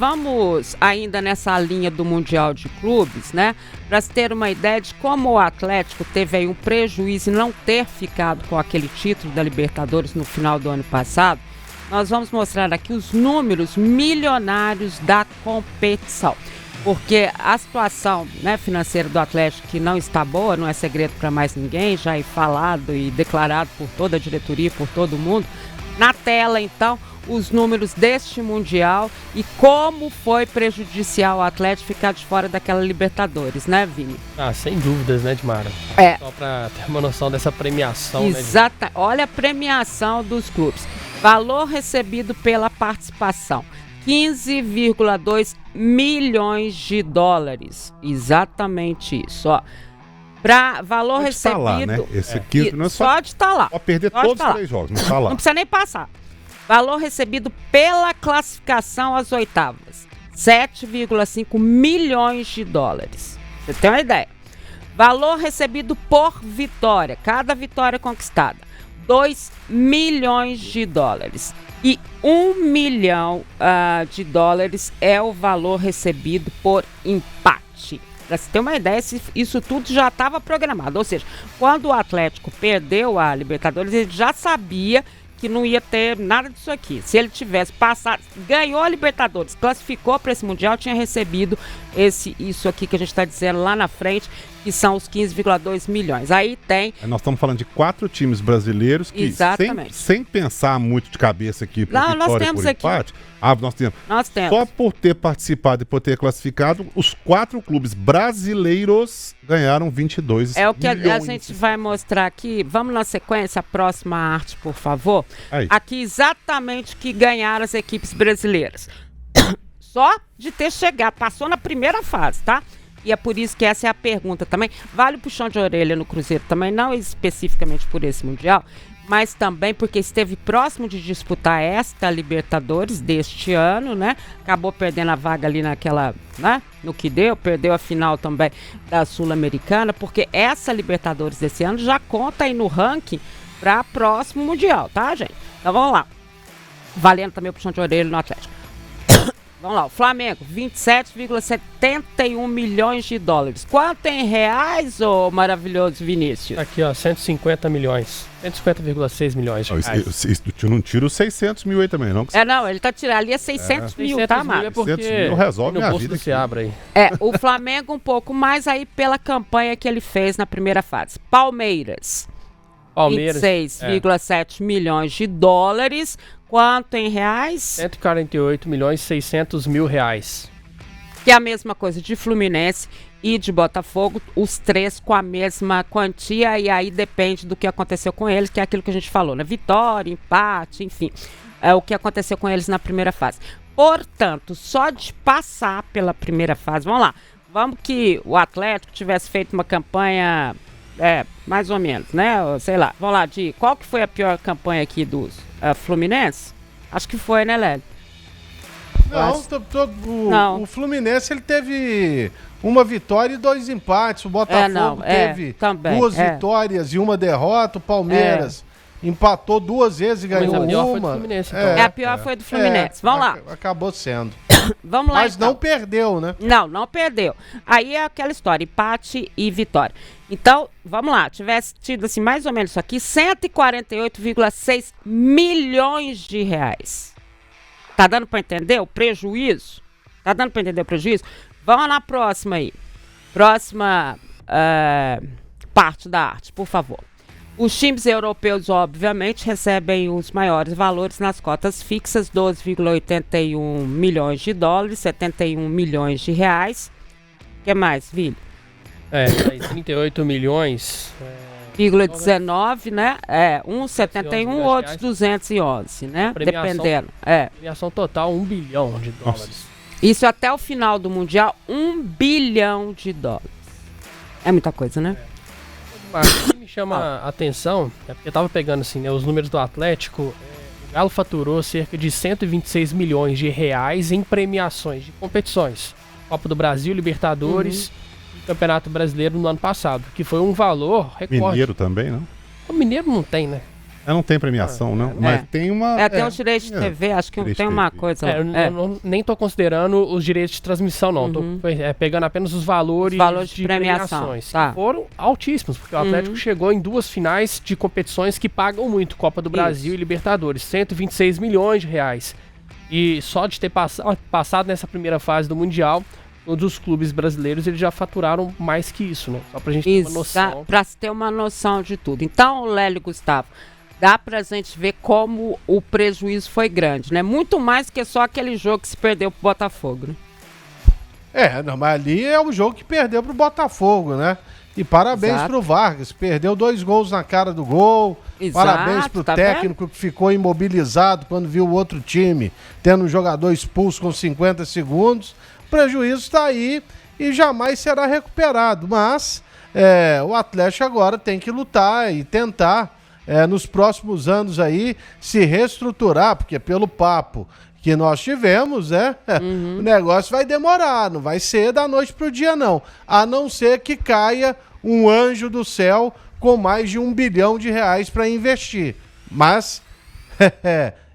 vamos ainda nessa linha do Mundial de Clubes, né? Para se ter uma ideia de como o Atlético teve aí um prejuízo em não ter ficado com aquele título da Libertadores no final do ano passado, nós vamos mostrar aqui os números milionários da competição. Porque a situação, né, financeira do Atlético, que não está boa, não é segredo para mais ninguém, já é falado e declarado por toda a diretoria, por todo mundo. Na tela, então, os números deste Mundial e como foi prejudicial o Atlético ficar de fora daquela Libertadores, né, Vini? Sem dúvidas, né, Edmara? Só para ter uma noção dessa premiação, Exata. Né? Olha a premiação dos clubes. Valor recebido pela participação. 15,2 milhões de dólares. Exatamente isso, ó. Para valor pode recebido... Tá lá, né? Esse aqui não é só de estar lá. Pode perder todos os 3 jogos, não está lá. Não precisa nem passar. Valor recebido pela classificação às oitavas. 7,5 milhões de dólares. Você tem uma ideia. Valor recebido por vitória. Cada vitória conquistada. 2 milhões de dólares. E 1 milhão de dólares é o valor recebido por empate. Para você ter uma ideia, isso tudo já estava programado. Ou seja, quando o Atlético perdeu a Libertadores, ele já sabia que não ia ter nada disso aqui. Se ele tivesse passado, ganhou a Libertadores, classificou para esse Mundial, tinha recebido isso aqui que a gente está dizendo lá na frente, que são os 15,2 milhões. Aí tem... Nós estamos falando de 4 times brasileiros que, sem pensar muito de cabeça aqui, por vitória, nós temos por empate... Nós temos. Só por ter participado e por ter classificado, os 4 clubes brasileiros ganharam 22 milhões. É o que a gente vai mostrar aqui. Vamos na sequência, a próxima arte, por favor. Aí. Aqui exatamente o que ganharam as equipes brasileiras. Só de ter chegado, passou na primeira fase, tá? E é por isso que essa é a pergunta também. Vale o puxão de orelha no Cruzeiro também, não especificamente por esse Mundial, mas também porque esteve próximo de disputar esta Libertadores deste ano, né? Acabou perdendo a vaga ali naquela, né? No que deu, perdeu a final também da Sul-Americana, porque essa Libertadores desse ano já conta aí no ranking para próximo Mundial, tá, gente? Então vamos lá. Valendo também o puxão de orelha no Atlético. Vamos lá, o Flamengo, 27,71 milhões de dólares. Quanto em reais, ô maravilhoso Vinícius? Aqui, ó, 150 milhões. 150,6 milhões de reais. Isso não tira os 600 mil aí também, não? Não, ele tá tirando ali 600 mil, tá, Marcos? É porque 600 mil resolve no minha bolso vida se abre aí. O Flamengo um pouco mais aí pela campanha que ele fez na primeira fase. Palmeiras. 26,7 milhões de dólares. Quanto em reais? 148 milhões 600 mil reais. Que é a mesma coisa de Fluminense e de Botafogo, os 3 com a mesma quantia, e aí depende do que aconteceu com eles, que é aquilo que a gente falou, né? Vitória, empate, enfim, é o que aconteceu com eles na primeira fase. Portanto, só de passar pela primeira fase, vamos que o Atlético tivesse feito uma campanha, mais ou menos, né? Sei lá, vamos lá, qual que foi a pior campanha aqui dos Fluminense? Acho que foi, né, Lélio? Não, o Fluminense ele teve uma vitória e 2 empates. O Botafogo teve também, 2 vitórias e 1 derrota. O Palmeiras empatou 2 vezes e ganhou a pior uma. Foi do Fluminense, então. A pior foi do Fluminense. Vamos lá. Acabou sendo. Vamos lá. Mas então. Não perdeu, né? Não perdeu. Aí é aquela história, empate e vitória. Então, vamos lá, tivesse tido assim mais ou menos isso aqui, 148,6 milhões de reais. Tá dando para entender o prejuízo? Tá dando para entender o prejuízo? Vamos na próxima aí. Próxima parte da arte, por favor. Os times europeus, obviamente, recebem os maiores valores nas cotas fixas, 12,81 milhões de dólares, 71 milhões de reais. O que mais, Vili? 38 milhões. 19, né? Uns 71, outros 211, né? Dependendo. Premiação total, 1 bilhão de dólares. Nossa. Isso até o final do Mundial, 1 bilhão de dólares. É muita coisa, né? Mas o que me chama a atenção, é porque eu tava pegando assim, né, os números do Atlético, o Galo faturou cerca de 126 milhões de reais em premiações de competições. Copa do Brasil, Libertadores e Campeonato Brasileiro no ano passado, que foi um valor recorde. Mineiro também, não? O Mineiro não tem, né? Não tem premiação, não. Mas tem uma... tem os direitos de TV, acho que tem uma coisa... Eu nem tô considerando os direitos de transmissão, não. Tô pegando apenas os valores de premiações. Que foram altíssimos, porque o Atlético chegou em 2 finais de competições que pagam muito, Copa do Brasil e Libertadores. 126 milhões de reais. E só de ter passado nessa primeira fase do Mundial, todos os clubes brasileiros eles já faturaram mais que isso, né? Só pra gente ter uma noção. Pra ter uma noção de tudo. Então, Lélio e Gustavo, dá pra gente ver como o prejuízo foi grande, né? Muito mais que só aquele jogo que se perdeu pro Botafogo, né? Mas ali é o jogo que perdeu pro Botafogo, né? E parabéns pro Vargas, perdeu 2 gols na cara do gol. Parabéns pro técnico que ficou imobilizado quando viu o outro time tendo um jogador expulso com 50 segundos. O prejuízo está aí e jamais será recuperado. Mas o Atlético agora tem que lutar e tentar, nos próximos anos aí, se reestruturar, porque pelo papo que nós tivemos, o negócio vai demorar, não vai ser da noite pro dia, não. A não ser que caia um anjo do céu com mais de R$1 bilhão para investir. Mas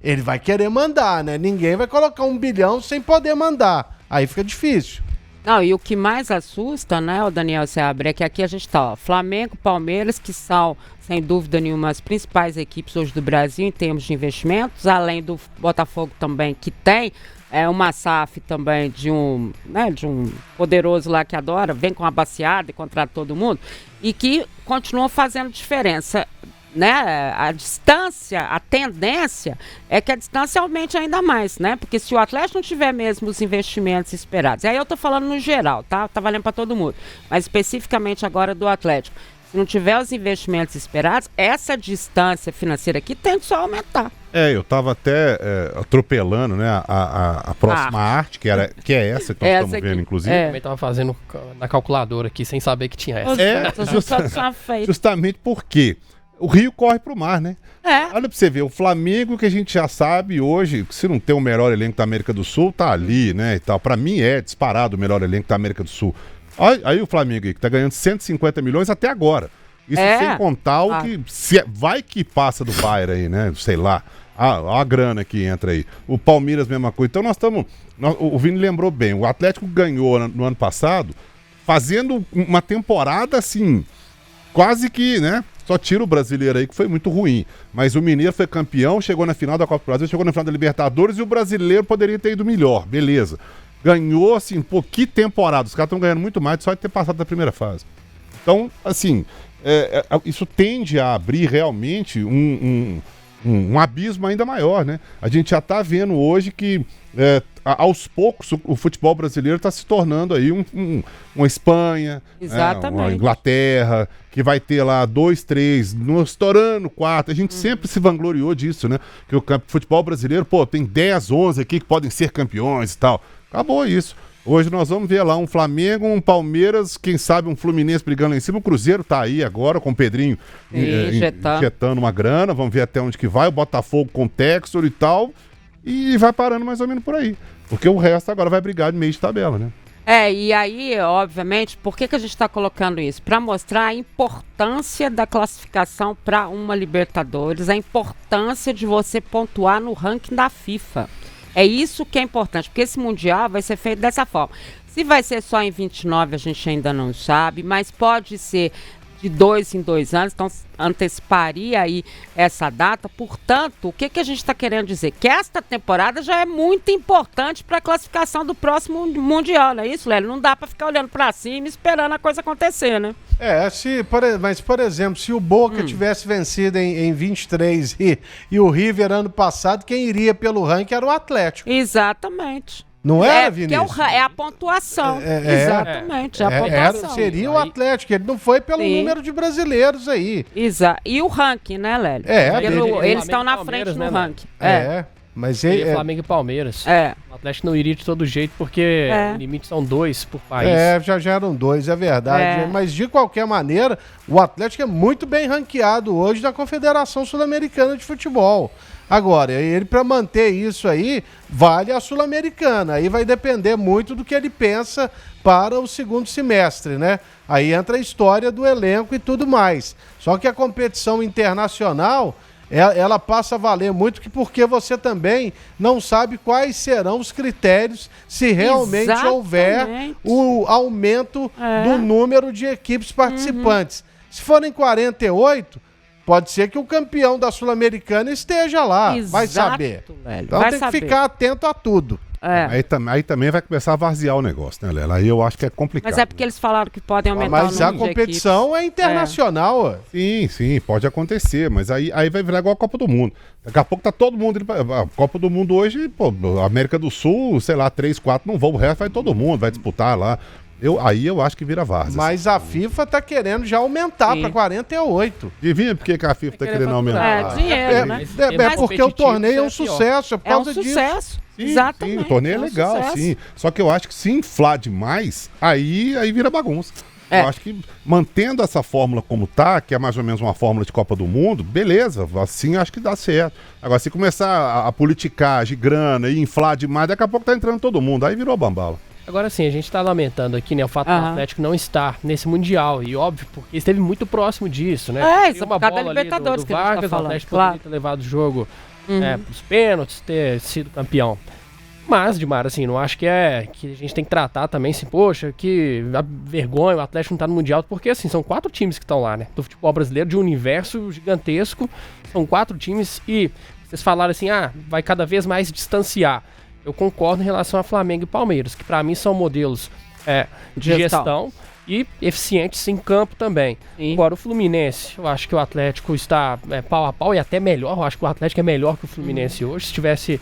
ele vai querer mandar, né? Ninguém vai colocar R$1 bilhão sem poder mandar. Aí fica difícil. Não, e o que mais assusta, né, o Daniel Seabra, é que aqui a gente tá, Flamengo, Palmeiras, que são, sem dúvida nenhuma, as principais equipes hoje do Brasil em termos de investimentos, além do Botafogo também, que tem uma SAF também de um poderoso lá que adora, vem com a baciada e contrata todo mundo, e que continua fazendo diferença. Né, a distância, a tendência é que a distância aumente ainda mais, né? Porque se o Atlético não tiver mesmo os investimentos esperados, aí eu tô falando no geral, tá? Tá valendo para todo mundo, mas especificamente agora do Atlético, se não tiver os investimentos esperados, essa distância financeira aqui tem que só aumentar. Eu tava até atropelando, né, a próxima arte, que é essa que nós estamos vendo, inclusive. Eu também tava fazendo na calculadora aqui, sem saber que tinha essa. Justamente porque o rio corre pro mar, né? Olha pra você ver, o Flamengo, que a gente já sabe hoje, se não tem o melhor elenco da América do Sul, tá ali, né, e tal. Pra mim é disparado o melhor elenco da América do Sul. Aí o Flamengo aí, que tá ganhando 150 milhões até agora. Isso sem contar o que vai que passa do Bayern aí, né? Sei lá. A grana que entra aí. O Palmeiras, mesma coisa. Então nós estamos... O Vini lembrou bem, o Atlético ganhou no ano passado, fazendo uma temporada assim, quase que, né? Só tira o brasileiro aí, que foi muito ruim. Mas o Mineiro foi campeão, chegou na final da Copa do Brasil, chegou na final da Libertadores, e o brasileiro poderia ter ido melhor, beleza. Ganhou, assim, que temporada. Os caras estão ganhando muito mais só de ter passado da primeira fase. Então, assim, isso tende a abrir realmente um abismo ainda maior, né? A gente já está vendo hoje que, aos poucos, o futebol brasileiro está se tornando aí uma Espanha, uma Inglaterra, que vai ter lá 2, 3, estourando 4. A gente sempre se vangloriou disso, né? Que o futebol brasileiro, tem 10, 11 aqui que podem ser campeões e tal. Acabou isso. Hoje nós vamos ver lá um Flamengo, um Palmeiras, quem sabe um Fluminense brigando lá em cima. O Cruzeiro tá aí agora com o Pedrinho injetando uma grana. Vamos ver até onde que vai. O Botafogo com o Textor e tal. E vai parando mais ou menos por aí. Porque o resto agora vai brigar de meio de tabela, né? E aí, obviamente, por que a gente está colocando isso? Para mostrar a importância da classificação para uma Libertadores, a importância de você pontuar no ranking da FIFA. É isso que é importante, porque esse Mundial vai ser feito dessa forma. Se vai ser só em 29, a gente ainda não sabe, mas pode ser de 2 em 2 anos, então anteciparia aí essa data. Portanto, o que a gente está querendo dizer? Que esta temporada já é muito importante para a classificação do próximo Mundial, não é isso, Lélio? Não dá para ficar olhando para cima e esperando a coisa acontecer, né? Mas, por exemplo, se o Boca tivesse vencido em 23 e o River ano passado, quem iria pelo ranking era o Atlético. Exatamente. Não era, Vinícius? É a pontuação. Exatamente, a pontuação. Seria o Atlético, ele não foi pelo número de brasileiros aí. Exato. E o ranking, né, Lélio? Eles estão na frente no ranking. Mas Flamengo e Palmeiras. O Atlético não iria de todo jeito, porque o limite são 2 por país. Já eram 2, é verdade. Mas, de qualquer maneira, o Atlético é muito bem ranqueado hoje da Confederação Sul-Americana de Futebol. Agora, ele para manter isso aí, vale a Sul-Americana. Aí vai depender muito do que ele pensa para o segundo semestre, né? Aí entra a história do elenco e tudo mais. Só que a competição internacional, ela passa a valer muito porque você também não sabe quais serão os critérios se realmente houver o aumento do número de equipes participantes. Se forem 48, pode ser que o campeão da Sul-Americana esteja lá, vai saber. Velho. Então tem que ficar atento a tudo. Aí também vai começar a varzear o negócio, né, Lela? Aí eu acho que é complicado. Mas é porque eles falaram que podem aumentar o número de equipes. Mas a competição é internacional. Sim, pode acontecer, mas aí vai virar igual a Copa do Mundo. Daqui a pouco tá todo mundo indo a Copa do Mundo hoje, América do Sul, sei lá, 3, 4 não vão, o resto vai todo mundo, vai disputar lá. Aí eu acho que vira várzea. Mas a FIFA tá querendo já aumentar para 48. Divina porque que a FIFA tá querendo aumentar. Dinheiro, né? É porque o torneio é um sucesso, é por causa disso. Sucesso. Sim, Exatamente. Sim, o torneio é legal, sim. Só que eu acho que se inflar demais, aí vira bagunça. Eu acho que mantendo essa fórmula como tá, que é mais ou menos uma fórmula de Copa do Mundo, beleza, assim acho que dá certo. Agora, se começar a politicagem, grana e inflar demais, daqui a pouco tá entrando todo mundo, aí virou bambala. Agora sim, a gente tá lamentando aqui, né, o fato do Atlético não estar nesse Mundial, e óbvio, porque esteve muito próximo disso, né? Isso é por causa da Libertadores que a gente tá falando. O Atlético poderia ter levado o jogo pros pênaltis, ter sido campeão. Mas, Dimara, assim, não acho que a gente tem que tratar também, assim, poxa, que a vergonha, o Atlético não tá no Mundial, porque, assim, são 4 times que estão lá, né, do futebol brasileiro, de um universo gigantesco, são 4 times, e vocês falaram assim, vai cada vez mais distanciar. Eu concordo em relação a Flamengo e Palmeiras, que pra mim são modelos de gestão e eficientes em campo também. Sim. Agora, o Fluminense, eu acho que o Atlético está pau a pau e até melhor, eu acho que o Atlético é melhor que o Fluminense hoje, se tivesse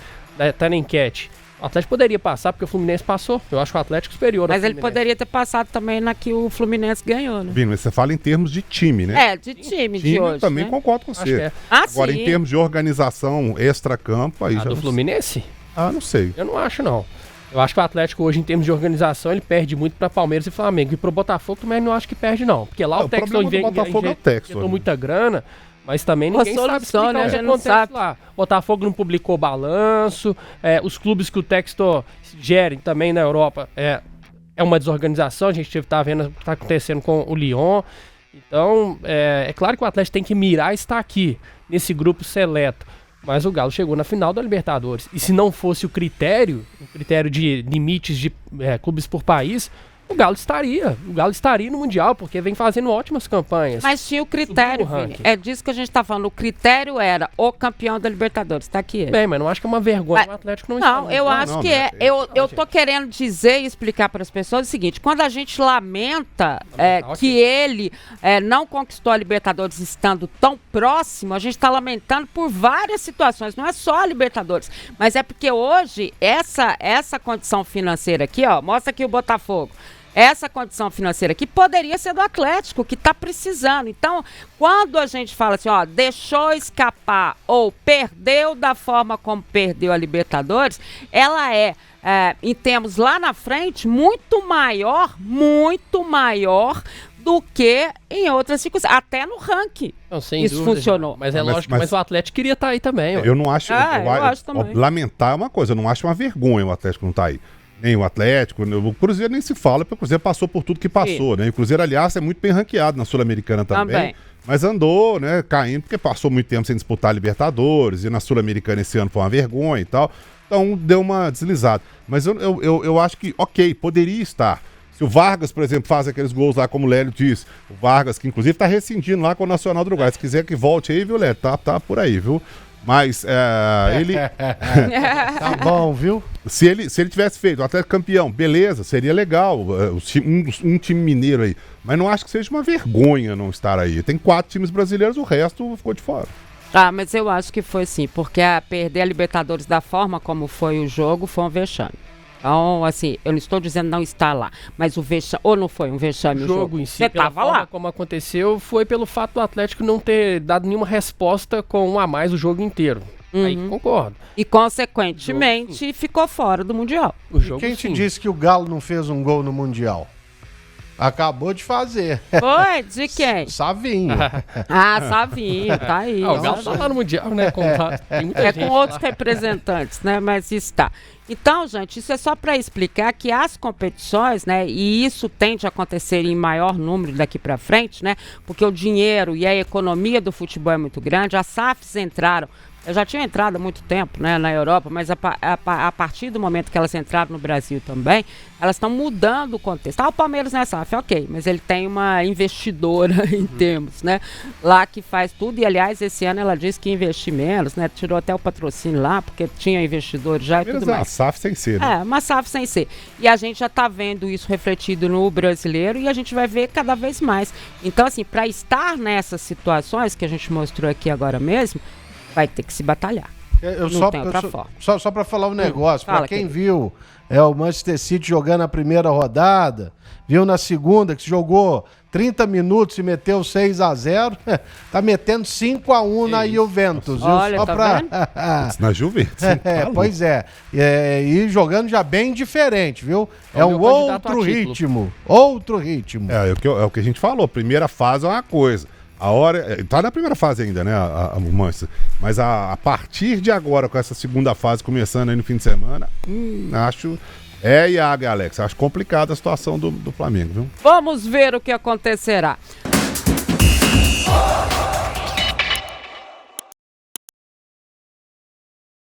tá na enquete. O Atlético poderia passar, porque o Fluminense passou. Eu acho que o Atlético superior ao Mas Fluminense. ele poderia ter passado também na que o Fluminense ganhou, né? Vini, mas você fala em termos de time, né? De time de hoje, também né? concordo com você. Agora, em termos de organização extra-campo... aí já do Fluminense? Não sei. Eu não acho, não. Eu acho que o Atlético hoje, em termos de organização, ele perde muito para Palmeiras e Flamengo. E pro Botafogo também não acho que perde, não. Porque lá o Textor injetou muita grana... Mas também ninguém sabe explicar o que acontece lá. O Botafogo não publicou balanço, os clubes que o Textor gere também na Europa é uma desorganização, a gente tá vendo o que está acontecendo com o Lyon. Então, é claro que o Atlético tem que mirar e estar aqui, nesse grupo seleto. Mas o Galo chegou na final da Libertadores. E se não fosse o critério de limites de clubes por país... O Galo estaria no Mundial, porque vem fazendo ótimas campanhas. Mas tinha o critério, Vini. É disso que a gente tá falando. O critério era o campeão da Libertadores. Tá aqui ele. Bem, mas não acho que é uma vergonha o Atlético não estar. Não, eu acho que é. Eu tô querendo dizer e explicar para as pessoas o seguinte. Quando a gente lamenta que ele não conquistou a Libertadores estando tão próximo, a gente tá lamentando por várias situações. Não é só a Libertadores. Mas é porque hoje, essa condição financeira aqui, mostra aqui o Botafogo. Essa condição financeira aqui poderia ser do Atlético, que está precisando. Então, quando a gente fala assim, deixou escapar ou perdeu da forma como perdeu a Libertadores, ela em termos lá na frente, muito maior do que em outras circunstâncias. Até no ranking isso dúvida, funcionou. Mas é lógico, mas o Atlético queria estar aí também. Eu não acho... eu acho também. Lamentar é uma coisa, eu não acho uma vergonha o Atlético não estar aí. Nem o Atlético, o Cruzeiro nem se fala, porque o Cruzeiro passou por tudo que passou, né? E o Cruzeiro, aliás, é muito bem ranqueado na Sul-Americana também. Mas andou, né, caindo, porque passou muito tempo sem disputar a Libertadores, e na Sul-Americana esse ano foi uma vergonha e tal. Então, deu uma deslizada. Mas eu acho que, poderia estar. Se o Vargas, por exemplo, faz aqueles gols lá, como o Lélio disse, o Vargas, que inclusive tá rescindindo lá com o Nacional do Uruguai. Se quiser que volte aí, viu, Lélio? Tá por aí, viu? Mas ele... Tá bom, viu? Se ele tivesse feito o Atlético campeão, beleza, seria legal. Um time mineiro aí. Mas não acho que seja uma vergonha não estar aí. Tem 4 times brasileiros, o resto ficou de fora. Mas eu acho que foi sim, porque perder a Libertadores da forma como foi o jogo foi um vexame. Então, assim, eu não estou dizendo não estar lá, mas o vexame, ou não foi um vexame o jogo em si, você estava lá. Como aconteceu, foi pelo fato do Atlético não ter dado nenhuma resposta com 1 a mais o jogo inteiro. Aí concordo. E, consequentemente, ficou fora do Mundial. Quem te disse que o Galo não fez um gol no Mundial? Acabou de fazer. Foi? De quem? Savinho. Savinho, tá aí. O Galo tá lá no Mundial, né? Com outros representantes, né? Mas está. Então, gente, isso é só para explicar que as competições, né, e isso tende a acontecer em maior número daqui para frente, né, porque o dinheiro e a economia do futebol é muito grande, as SAFs entraram, eu já tinha entrado há muito tempo, né, na Europa, mas a partir do momento que elas entraram no Brasil também, elas estão mudando o contexto. O Palmeiras não é SAF, ok, mas ele tem uma investidora em termos, né, lá que faz tudo, e aliás, esse ano ela disse que investir menos, né, tirou até o patrocínio lá, porque tinha investidores já e tudo mais. Uma SAF sem ser, né? Uma SAF sem ser. E a gente já está vendo isso refletido no brasileiro e a gente vai ver cada vez mais. Então, assim, para estar nessas situações que a gente mostrou aqui agora mesmo, vai ter que se batalhar. Só para falar um negócio, para quem viu o Manchester City jogando a primeira rodada, viu na segunda que jogou 30 minutos e meteu 6-0, tá metendo 5-1 na Juventus. Olha, só pra... na Juventus. Pois é. E jogando já bem diferente, viu? É um outro ritmo. Outro ritmo. É o que a gente falou. Primeira fase é uma coisa. A hora. Tá na primeira fase ainda, né? O Manchester. Mas a partir de agora, com essa segunda fase começando aí no fim de semana, acho. Iago e Alex, acho complicada a situação do Flamengo, viu? Vamos ver o que acontecerá.